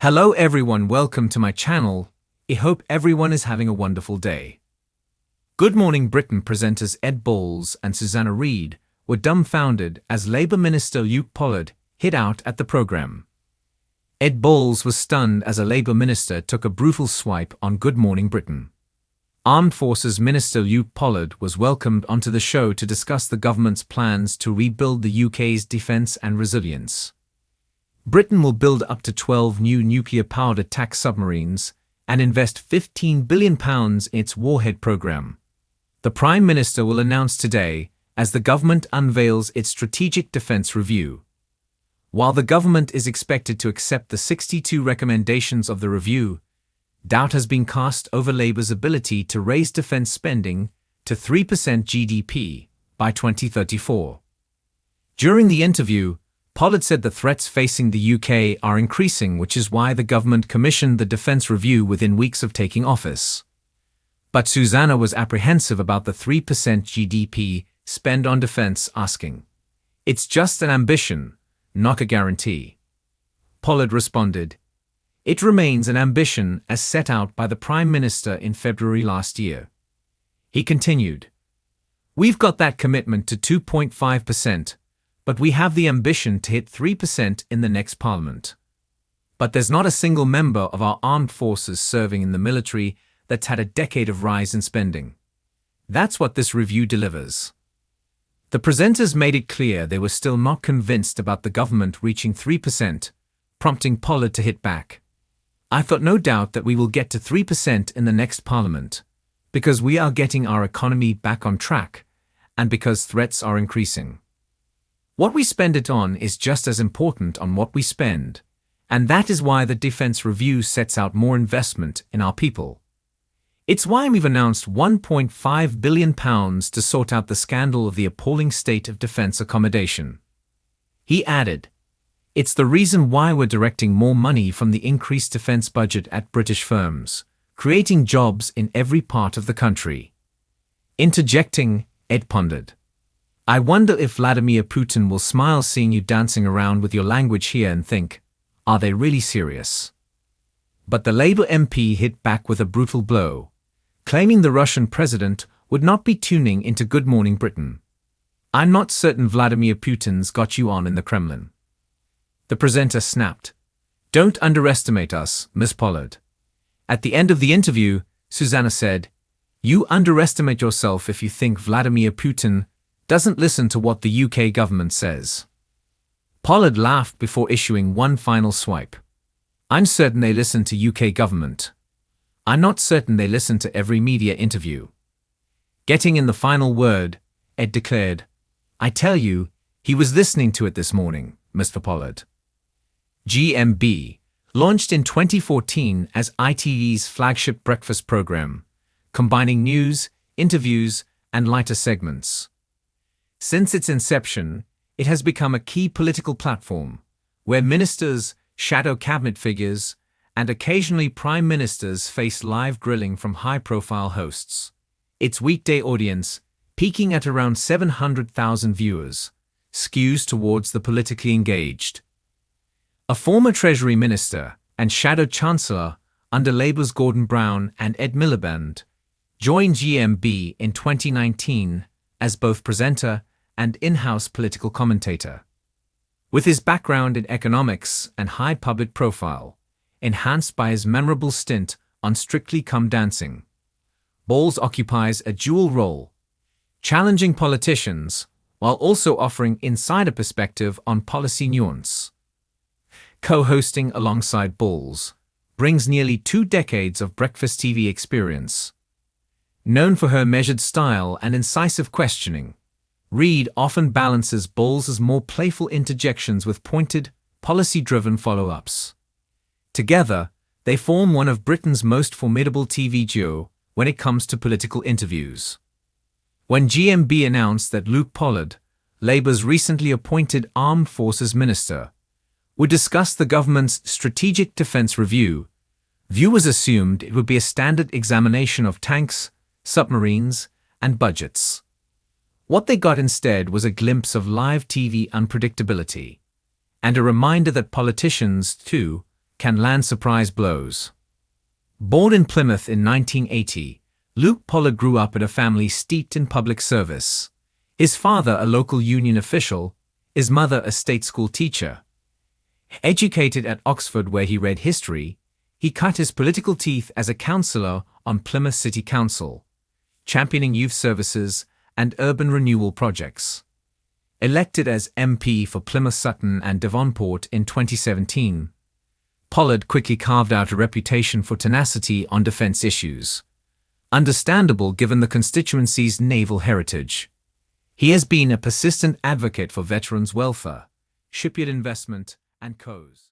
Hello everyone, welcome to my channel. I hope everyone is having a wonderful day. Good Morning Britain presenters Ed Balls and Susanna Reid were dumbfounded as Labour Minister Luke Pollard hit out at the programme. Ed Balls was stunned as a Labour minister took a brutal swipe on Good Morning Britain. Armed Forces Minister Luke Pollard was welcomed onto the show to discuss the government's plans to rebuild the UK's defence and resilience. Britain will build up to 12 new nuclear-powered attack submarines and invest £15 billion in its warhead programme. The Prime Minister will announce today as the government unveils its strategic defence review. While the government is expected to accept the 62 recommendations of the review, doubt has been cast over Labour's ability to raise defence spending to 3% GDP by 2034. During the interview, Pollard said the threats facing the UK are increasing, which is why the government commissioned the defence review within weeks of taking office. But Susanna was apprehensive about the 3% GDP spend on defence, asking, "It's just an ambition, not a guarantee." Pollard responded, "It remains an ambition as set out by the Prime Minister in February last year." He continued, "We've got that commitment to 2.5%. But we have the ambition to hit 3% in the next Parliament. But there's not a single member of our armed forces serving in the military that's had a decade of rise in spending. That's what this review delivers." The presenters made it clear they were still not convinced about the government reaching 3%, prompting Pollard to hit back. "I've got no doubt that we will get to 3% in the next Parliament, because we are getting our economy back on track, and because threats are increasing. What we spend it on is just as important on what we spend, and that is why the Defence Review sets out more investment in our people. It's why we've announced £1.5 billion to sort out the scandal of the appalling state of defence accommodation." He added, "It's the reason why we're directing more money from the increased defence budget at British firms, creating jobs in every part of the country." Interjecting, Ed pondered, "I wonder if Vladimir Putin will smile seeing you dancing around with your language here and think, are they really serious?" But the Labour MP hit back with a brutal blow, claiming the Russian president would not be tuning into Good Morning Britain. "I'm not certain Vladimir Putin's got you on in the Kremlin." The presenter snapped, "Don't underestimate us, Miss Pollard." At the end of the interview, Susanna said, "You underestimate yourself if you think Vladimir Putin doesn't listen to what the UK government says." Pollard laughed before issuing one final swipe. "I'm certain they listen to UK government. I'm not certain they listen to every media interview." Getting in the final word, Ed declared, "I tell you, he was listening to it this morning, Mr. Pollard." GMB, launched in 2014 as ITV's flagship breakfast programme, combining news, interviews, and lighter segments. Since its inception, it has become a key political platform, where ministers, shadow cabinet figures, and occasionally prime ministers face live grilling from high-profile hosts. Its weekday audience, peaking at around 700,000 viewers, skews towards the politically engaged. A former Treasury Minister and Shadow Chancellor under Labour's Gordon Brown and Ed Miliband joined GMB in 2019 as both presenter and in-house political commentator. With his background in economics and high public profile, enhanced by his memorable stint on Strictly Come Dancing, Balls occupies a dual role, challenging politicians while also offering insider perspective on policy nuance. Co-hosting alongside Balls brings nearly 2 decades of breakfast TV experience. Known for her measured style and incisive questioning, Reid often balances Balls' more playful interjections with pointed, policy-driven follow-ups. Together, they form one of Britain's most formidable TV duo when it comes to political interviews. When GMB announced that Luke Pollard, Labour's recently appointed Armed Forces Minister, would discuss the government's strategic defence review, viewers assumed it would be a standard examination of tanks, submarines, and budgets. What they got instead was a glimpse of live TV unpredictability, and a reminder that politicians, too, can land surprise blows. Born in Plymouth in 1980, Luke Pollard grew up in a family steeped in public service. His father, a local union official, his mother, a state school teacher. Educated at Oxford, where he read history, he cut his political teeth as a councillor on Plymouth City Council, championing youth services and urban renewal projects. Elected as MP for Plymouth Sutton and Devonport in 2017, Pollard quickly carved out a reputation for tenacity on defence issues. Understandable given the constituency's naval heritage. He has been a persistent advocate for veterans' welfare, shipyard investment, and COs.